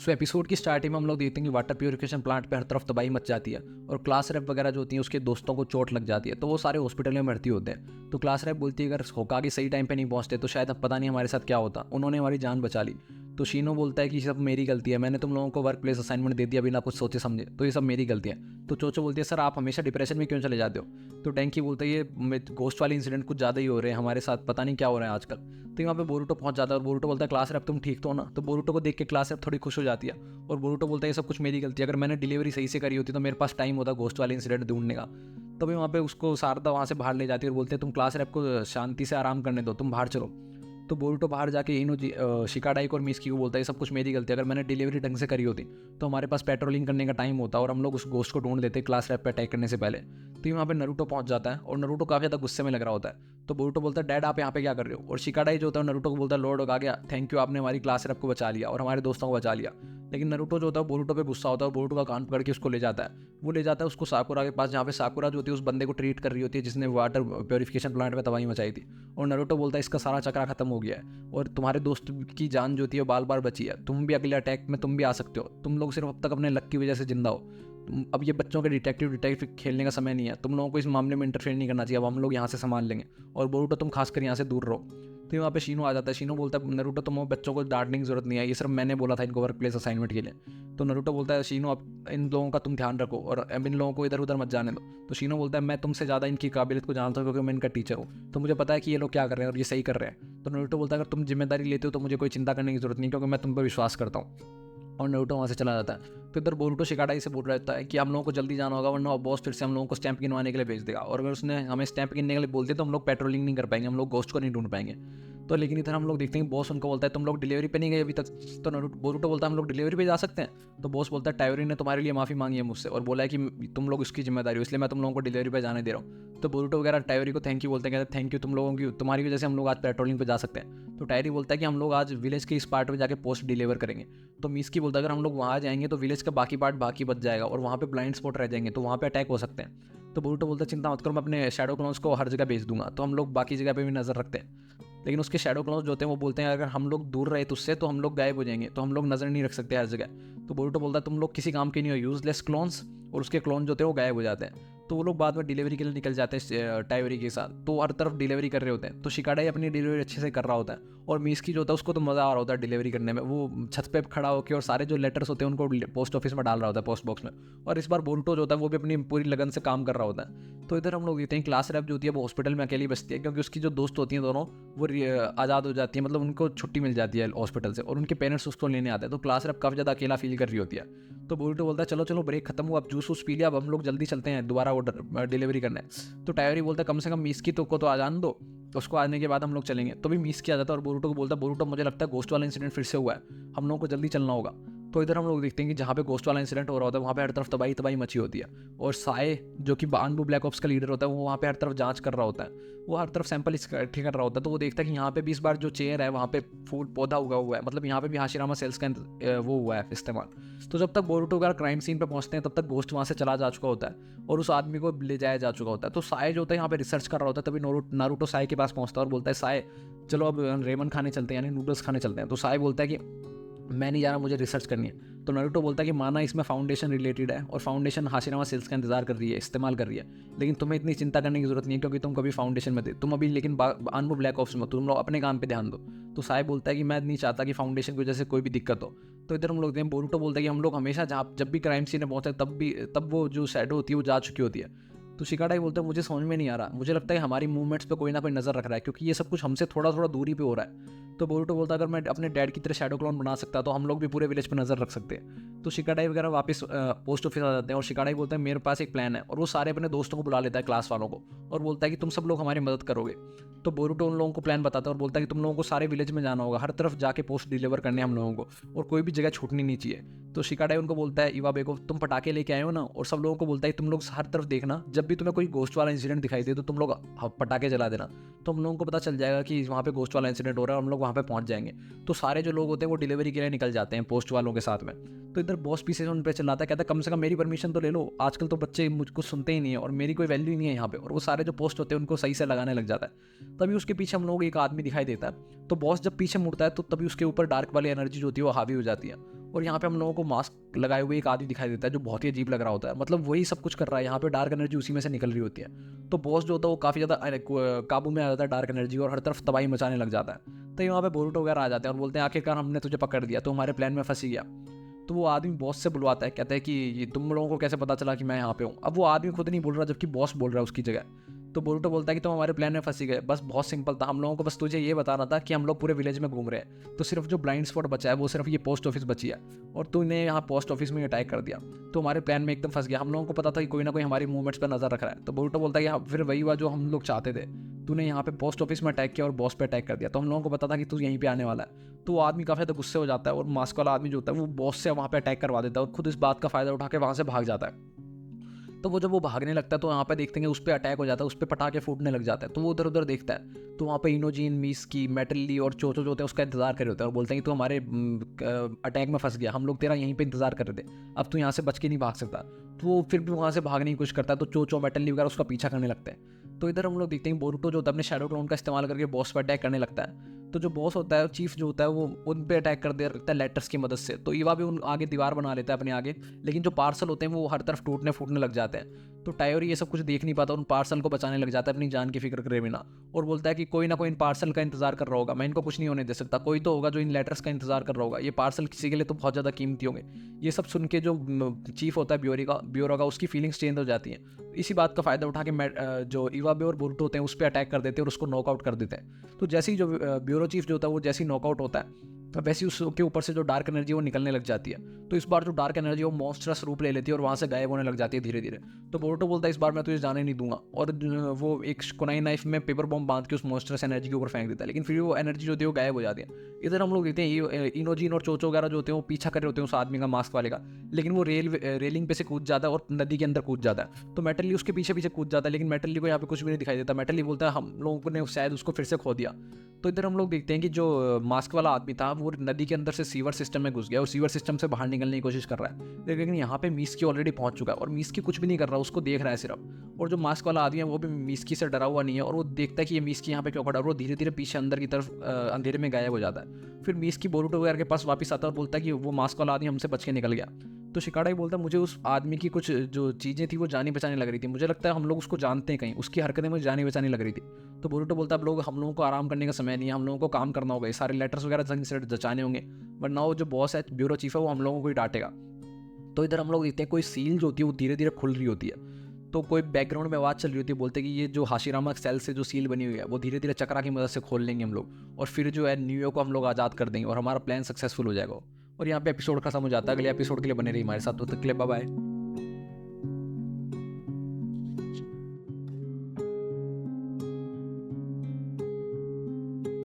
सो episode की starting में हम लोग देखते हैं कि वाटर प्यूरिफिकेशन प्लांट पे हर तरफ तबाही मच जाती है और क्लास रैप वगैरह जो होती है उसके दोस्तों को चोट लग जाती है, तो वो सारे हॉस्पिटल में भर्ती होते हैं। तो क्लास रैप बोलती है अगर होकागे सही टाइम पे नहीं पहुंचते तो शायद अब पता नहीं हमारे साथ क्या होता, उन्होंने हमारी जान बचा ली। तो शीनो बोलता है कि सब मेरी गलती है, मैंने तुम लोगों को वर्क प्लेस असाइनमेंट दे दिया बिना कुछ सोचे समझे, तो ये सब मेरी गलती है। तो चोचो बोलती है सर आप हमेशा डिप्रेशन में क्यों चले जाते हो। तो टैंकी बोलता है ये गोस्ट वाले इंसिडेंट कुछ ज़्यादा ही हो रहे हैं हमारे साथ, पता नहीं क्या हो रहा है आजकल। तो यहाँ पे बोरूटो पहुंच जाता है और बोरूटो बोलता है क्लास रैप तुम ठीक तो हो ना। तो बोरूटो को देख के क्लास रैप थोड़ी खुश हो जाती है और बोरूटो बोलता है ये सब कुछ मेरी गलती है, अगर मैंने डिलीवरी सही से करी होती तो मेरे पास टाइम होता गोस्ट वाले इंसिडेंट ढूंढने का। तभी वहाँ पे उसको शारदा वहाँ से बाहर ले जाती है और बोलते हैं तुम क्लास रैप को शांति से आराम करने दो, तुम बाहर चलो। तो बोरूटो बाहर जाके शिकाडाई को और मिस्की को बोलता है ये सब कुछ मेरी गलती है, अगर मैंने डिलीवरी ढंग से करी होती तो हमारे पास पेट्रोलिंग करने का टाइम होता और हम लोग उस गोश्त को ढूंढ लेते क्लास रैप पे अटैक करने से पहले। तो वहाँ पे नरूटो पहुंच जाता है और नरूटो काफ़ी ज़्यादा गुस्से में लग रहा होता है। तो बोरूटो बोलता है डैड आप यहाँ पे क्या कर रहे हो। और शिकाडाई जो होता है नरूटो को बोलता है लॉर्ड आ गया, थैंक यू आपने हमारी क्लास रैप को बचा लिया और हमारे दोस्तों को बचा लिया। लेकिन नरूटो जो होता है बोरूटो पे गुस्सा होता है और बोरूटो का कान पकड़ के उसको ले जाता है। वो ले जाता है उसको साकुरा के पास, जहाँ पे साकुरा जो होती है उस बंदे को ट्रीट कर रही होती है जिसने वाटर प्योरिफिकेशन प्लांट में तबाही मचाई थी। और नरूटो बोलता है इसका सारा चक्रा खत्म हो गया है और तुम्हारे दोस्त की जान जो होती है बाल बार बची है, तुम भी अगले अटैक में तुम भी आ सकते हो, तुम लोग सिर्फ अब तक अपने लक की वजह से जिंदा हो। अब ये बच्चों के डिटेक्टिव खेलने का समय नहीं है, तुम लोगों को इस मामले में इंटरफेयर नहीं करना चाहिए, अब हम लोग यहाँ से संभाल लेंगे और बोरूटो तुम खासकर यहाँ से दूर रहो। तो वहाँ पे शीनो आ जाता है। शीनो बोलता है नरूटो तुम बच्चों को डांटने की जरूरत नहीं है, ये सिर्फ मैंने बोला था इनको वर्क प्लेस असाइनमेंट के लिए। तो नरूटो बोलता है शीनो अब इन लोगों का तुम ध्यान रखो और अब इन लोगों को इधर उधर मत जाने दो। तो शीनो बोलता है मैं तुमसे ज़्यादा इनकी काबिलियत को जानता हूँ क्योंकि मैं इनका टीचर हूँ, तो मुझे पता है कि ये लोग क्या कर रहे हैं और ये सही कर रहे हैं। तो नरूटो बोलता है अगर तुम जिम्मेदारी लेते हो तो मुझे कोई चिंता करने की जरूरत नहीं क्योंकि मैं तुम पर विश्वास करता हूँ। और नरूटो वहाँ से चला जाता है। तो इधर बोरूटो शिकाडाई से बोल रहता है कि हम लोगों को जल्दी जाना होगा वरना बॉस फिर से हम लोगों को स्टैंप गिनवाने के लिए भेज देगा, और अगर उसने हमें स्टैंप गिनने के लिए बोल दिया तो हम लोग पेट्रोलिंग नहीं कर पाएंगे, हम लोग गोस्ट को नहीं ढूंढ पाएंगे। तो लेकिन इधर हम लोग देखते हैं बॉस उनको बोलता है तुम लोग डिलीवरी पे नहीं गए अभी तक। तो बोरूटो बोलता है हम लोग डिलीवरी पे जा सकते हैं। तो बॉस बोलता है टायोरी ने तुम्हारे लिए माफ़ी मांगी है मुझसे और बोला है कि तुम लोग उसकी जिम्मेदारी हो, इसलिए मैं तुम लोगों को डिलीवरी पे जाने दे रहा हूँ। तो बोरूटो वगैरह टायोरी को थैंक यू बोलते हैं, कहते हैं थैंक यू तुम लोगों की, तुम्हारी वजह से हम लोग आज पेट्रोलिंग पे जा सकते हैं। तो टायरी बोलता है कि हम लोग आज विलेज के इस पार्ट में जाके पोस्ट डिलीवर करेंगे। तो मिस्की बोलता है अगर हम लोग वहाँ जाएंगे तो विलेज का बाकी पार्ट बाकी बच जाएगा और वहाँ पे ब्लाइंड स्पॉट रह जाएंगे, तो वहाँ पे अटैक हो सकते हैं। तो बोरूटो बोलता है चिंता मत करो, मैं अपने शैडो क्लोन्स को हर जगह भेज दूंगा। तो हम लोग बाकी जगह पे भी नजर रखते हैं। लेकिन उसके शैडो क्लोन्स जो होते हैं वो बोलते हैं अगर हम लोग दूर रहे तो उससे तो हम लोग गायब हो जाएंगे, तो हम लोग नजर नहीं रख सकते हर जगह। तो बोरूटो बोलता है तुम लोग किसी काम के नहीं हो, यूजलेस क्लोन्स। और उसके क्लोन जो होते हैं वो गायब हो जाते हैं। तो वो लोग बाद में डिलीवरी के लिए निकल जाते हैं टाइवरी के साथ, तो हर तरफ डिलीवरी कर रहे होते हैं। तो शिकाडाई अपनी डिलीवरी अच्छे से कर रहा होता है और मिस्की जो होता है उसको तो मज़ा आ रहा होता है डिलीवरी करने में, वो छत पे खड़ा होकर और सारे जो लेटर्स होते हैं उनको पोस्ट ऑफिस में डाल रहा होता है, पोस्ट बॉक्स में। और इस बार बोरूटो जो होता है वो भी अपनी पूरी लगन से काम कर रहा होता है। तो इधर हम लोग देखते हैं क्लास रैप जो होती है वो हॉस्पिटल में अकेली बचती है क्योंकि उसकी जो दोस्त होती हैं दोनों वो आज़ाद हो जाती है, मतलब उनको छुट्टी मिल जाती है हॉस्पिटल से और उनके पेरेंट्स उसको लेने आते हैं। तो क्लास रैप काफ़ी ज़्यादा अकेला फील कर रही होती है। तो बोरूटो बोलता है चलो चलो ब्रेक खत्म हुआ, अब जूस वूस पी लिया, अब हम लोग जल्दी चलते हैं दोबारा ऑर्डर डिलीवरी करना है। तो टायोरी बोलता है कम से कम मिस्की तो को तो आ जान दो, तो उसको आने के बाद हम लोग चलेंगे। तो भी मिस्की आ जाता है और बोरूटो को बोलता है बोरूटो मुझे लगता है गोस्ट वाला इंसिडेंट फिर से हुआ है, हम लोगों को जल्दी चलना होगा। तो इधर हम लोग देखते हैं कि जहाँ पे गोस्ट वाला इंसिडेंट हो रहा होता है वहाँ पे हर तरफ तबाही तबाही मची होती है और साए जो कि बानबू ब्लैक ऑप्स का लीडर होता है वो वहाँ पे हर तरफ जांच कर रहा होता है, वो हर तरफ सैंपल इकट्ठे कर रहा होता है। तो वो देखता है कि यहाँ पे भी इस बार जो चेयर है वहाँ पे फूल पौधा उगा हुआ है, मतलब यहाँ पे भी हाशिरामा सेल्स का वो हुआ है इस्तेमाल। तो जब तक बोरूटो वगैरह क्राइम सीन पे पहुंचते हैं तब तक गोस्ट वहाँ से चला जा चुका होता है और उस आदमी को ले जाया जा चुका होता है। तो साए जो होता है यहाँ पे रिसर्च कर रहा होता है, तभी नारुतो साए के पास पहुंचता है और बोलता है साए चलो अब रेमन खाने चलते हैं, यानी नूडल्स खाने चलते हैं। तो साए बोलता है कि मैं नहीं जा रहा, मुझे रिसर्च करनी है। तो नारुतो बोलता है कि माना इसमें फाउंडेशन रिलेटेड है और फाउंडेशन हाशिरामा सेल्स का इंतजार कर रही है, इस्तेमाल कर रही है, लेकिन तुम्हें इतनी चिंता करने की जरूरत नहीं है क्योंकि तुम कभी फाउंडेशन में थे, तुम अभी लेकिन अनबू ब्लैक ऑप्स में, तुम लोग अपने काम पे ध्यान दो। तो साई बोलता है कि मैं नहीं चाहता कि फाउंडेशन की वजह से कोई भी दिक्कत हो। तो इधर हम लोग देखते हैं बोरूटो बोलता है कि हम लोग हमेशा जब भी क्राइम सीन में पहुंचे तब वो जो शैडो होती है वो जा चुकी होती है। तो शिकाडाई बोलता है मुझे समझ में नहीं आ रहा, मुझे लगता है हमारी मूवमेंट्स पे कोई ना कोई नजर रख रहा है क्योंकि ये सब कुछ हमसे थोड़ा थोड़ा दूरी पे हो रहा है। तो बोरूटो बोलता है अगर मैं अपने डैड की तरह शैडो क्लोन बना सकता तो हम लोग भी पूरे विलेज पे नजर रख सकते हैं। तो शिकाडाई वगैरह वापस पोस्ट ऑफिस आ जाते हैं और शिकाडाई बोलता है मेरे पास एक प्लान है, और वो सारे अपने दोस्तों को बुला लेता है क्लास वालों को और बोलता है कि तुम सब लोग हमारी मदद करोगे। तो बोरूटो उन लोगों को प्लान बताता है और बोलता है कि तुम लोगों को सारे विलेज में जाना होगा, हर तरफ जाके पोस्ट डिलीवर करने हम लोगों को, और कोई भी जगह छूटनी नहीं चाहिए। तो शिकाडाई उनको बोलता है इवाबे को तुम पटाखे लेके आए हो ना, और सब लोगों को बोलता है तुम लोग हर तरफ देखना, जब भी तुम्हें कोई गोस्ट वाला इंसिडेंट दिखाई दे तो तुम लोग पटाखे जला देना, तो हम लोगों को पता चल जाएगा कि वहाँ पे गोस्ट वाला इंसिडेंट हो रहा है और हम लोग वहाँ पे पहुँच जाएंगे। तो सारे जो लोग होते हैं वो डिलीवरी के लिए निकल जाते हैं पोस्ट वालों के साथ में। तो इधर बॉस पीछे से उन पे चिल्लाता है, कहता है कम से कम मेरी परमिशन तो ले लो, आजकल तो बच्चे मुझको सुनते ही नहीं है और मेरी कोई वैल्यू ही नहीं है यहाँ पे, और वो सारे जो पोस्ट होते हैं उनको सही से लगाने लग जाता है। तभी उसके पीछे हम लोग एक आदमी दिखाई देता है। तो बॉस जब पीछे मुड़ता है तो तभी उसके ऊपर डार्क वाली एनर्जी जो होती है वो हावी हो जाती है और यहाँ पे हम लोगों को मास्क लगाए हुए एक आदमी दिखाई देता है जो बहुत ही अजीब लग रहा होता है, मतलब वही सब कुछ कर रहा है, यहाँ पे डार्क एनर्जी उसी में से निकल रही होती है। तो बॉस जो होता है वो काफ़ी ज़्यादा काबू में आ जाता है डार्क एनर्जी, और हर तरफ तबाही मचाने लग जाता है। तो यहाँ पे बोरुटो वगैरह आ जाते हैं और बोलते हैं आखिरकार हमने तुझे पकड़ दिया, तो हमारे प्लान में फंसी गया। तो वो आदमी बॉस से बुलवाता है, कहता है कि ये तुम लोगों को कैसे पता चला कि मैं यहाँ पे हूँ। अब वो आदमी खुद नहीं बोल रहा जबकि बॉस बोल रहा है उसकी जगह। तो बोरुटो बोलता है कि तुम हमारे प्लान में फंसी गए, बस बहुत सिंपल था, हम लोगों को बस तुझे ये बताना था कि हम लोग पूरे विलेज में घूम रहे हैं, तो सिर्फ जो ब्लाइंड स्पॉट बचा है वो सिर्फ ये पोस्ट ऑफिस बची है, और तूने यहाँ पोस्ट ऑफिस में अटैक कर दिया, तो हमारे प्लान में एकदम फंस गया। हम लोगों को पता था कि कोई ना कोई हमारी मूवमेंट्स पर नजर रख रहा है। तो बोरुटो बोलता है कि हाँ, फिर वही हुआ जो हम लोग चाहते थे, तूने यहाँ पे पोस्ट ऑफिस में अटैक किया और बॉस पे अटैक कर दिया, तो हम लोगों को पता था कि तू यहीं पे आने वाला है। तो वो आदमी काफ़ी ज़्यादा गुस्से हो जाता है, और मास्क वाला आदमी जो होता है वो बॉस से वहाँ पे अटैक करवा देता है, और खुद इस बात का फ़ायदा उठा के वहाँ से भाग जाता है। तो वो जब वो भागने लगता है तो वहाँ पे देखते हैं उस पर अटैक हो जाता है, उस पर पटाखे फूटने लग जाता है। तो वो उधर उधर देखता है, तो वहाँ पे इनोजीन, मिस्की, मेटली और चोचो जो होते हैं उसका इंतजार कर रहे होते हैं, और बोलते हैं कि तू हमारे अटैक में फंस गया, हम लोग तेरा यहीं पे इंतजार कर रहे थे, अब तू यहाँ से बच के नहीं भाग सकता। तो वो फिर भी वहाँ से भागने की कोशिश करता है, तो चोचो, मेटली वगैरह उसका पीछा करने लगते हैं। तो इधर हम लोग देखते हैं बोरुटो जो होता है अपने शैडो क्लोन का इस्तेमाल करके बॉस पर अटैक करने लगता है। तो जो बॉस होता है, चीफ जो होता है, वो उन पे अटैक कर देता है लेटर्स की मदद से। तो ईवा भी उन आगे दीवार बना लेता है अपने आगे, लेकिन जो पार्सल होते हैं वो हर तरफ टूटने फूटने लग जाते हैं। तो टायोरी ये सब कुछ देख नहीं पाता, उन पार्सल को बचाने लग जाता है अपनी जान की फिक्र करे बिना, और बोलता है कि कोई ना कोई इन पार्सल का इंतजार कर रहा होगा, मैं इनको कुछ नहीं होने दे सकता, कोई तो होगा जो इन लेटर्स का इंतजार कर रहा होगा, ये पार्सल किसी के लिए तो बहुत ज़्यादा कीमती होंगे। ये सब सुन के जो चीफ होता है ब्यूरो का, उसकी फीलिंग्स चेंज हो जाती हैं। इसी बात का फ़ायदा उठा के जो इवाबे और बोरुटो होते हैं उस पर अटैक कर देते हैं और उसको नॉकआउट कर देते हैं। तो जैसे ही जो ब्यूरो चीफ जो होता है वो जैसे ही नॉकआउट होता है, वैसे ही उसके ऊपर से जो डार्क एनर्जी वो निकलने लग जाती है। तो इस बार जो डार्क एनर्जी वो मॉन्स्टरस रूप ले लेती है और वहाँ से गायब होने लग जाती है धीरे धीरे। तो बोरुटो बोलता है इस बार मैं तुझे जाने नहीं दूंगा, और वो एक कुनाई नाइफ में पेपर बॉम्ब बांध के उस मॉन्स्टरस एनर्जी के ऊपर फेंक देता है, लेकिन फिर वो एनर्जी जो होती है वो गायब हो जाती है। इधर हम लोग देखते हैं इनोजीन और चोचो वगैरह जो होते हैं वो पीछा कर रहे होते हैं उस आदमी का, मास्क वाले का, लेकिन वो रेलिंग पे से कूद जाता है और नदी के अंदर कूद जाता है। तो मेटली उसके पीछे पीछे कूद जाता है, लेकिन मेटली को यहाँ पे कुछ भी नहीं दिखाई देता। मेटली बोलता है हम लोगों ने शायद उसको फिर से खो दिया। तो इधर हम लोग देखते हैं कि जो मास्क वाला आदमी था वो नदी के अंदर से सीवर सिस्टम में घुस गया और सीवर सिस्टम से बाहर निकलने की कोशिश कर रहा है, लेकिन यहाँ पे मिस्की ऑलरेडी पहुंच चुका है और मिस्की कुछ भी नहीं कर रहा, उसको देख रहा है सिर्फ। और जो मास्क वाला आदमी है वो भी मिस्की से डरा हुआ नहीं है, और वो देखता है कि ये मिस्की यहाँ पे क्यों खड़ा है, और वो धीरे धीरे पीछे अंदर की तरफ अंधेरे में गायब हो जाता है। फिर मिस्की बोरुटो वगैरह के पास वापस आता है और बोलता है कि वो मास्क वाला आदमी हमसे बच के निकल गया। तो शिकाडा ही बोलता है मुझे उस आदमी की कुछ जो चीज़ें थी वो जानी बचानी लग रही थी, मुझे लगता है हम लोग उसको जानते हैं कहीं, उसकी हरकतें मुझे जानी बचानी लग रही थी। तो बोरुटो बोलता है हम लोगों को आराम करने का समय नहीं है, हम लोगों को काम करना होगा, ये सारे लेटर्स वगैरह जंग से जचाने होंगे, वरना वो जो बॉस है, ब्यूरो चीफ है, वो हम लोगों को ही डांटेगा। तो इधर हम लोग देखते हैं कोई सील जो होती है वो धीरे धीरे खुल रही होती है। तो कोई बैकग्राउंड में आवाज़ चल रही होती है, बोलते हैं कि ये जो हाशिरामा सेल से जो सील बनी हुई है वो धीरे धीरे चक्रा की मदद से खोल लेंगे हम लोग, और फिर जो है न्यूयॉर्क को हम लोग आज़ाद कर देंगे और हमारा प्लान सक्सेसफुल हो जाएगा। और यहाँ पे एपिसोड खत्म हो जाता है। अगले एपिसोड के लिए बने रही हमारे साथ, तो तक के लिए बाय बाय।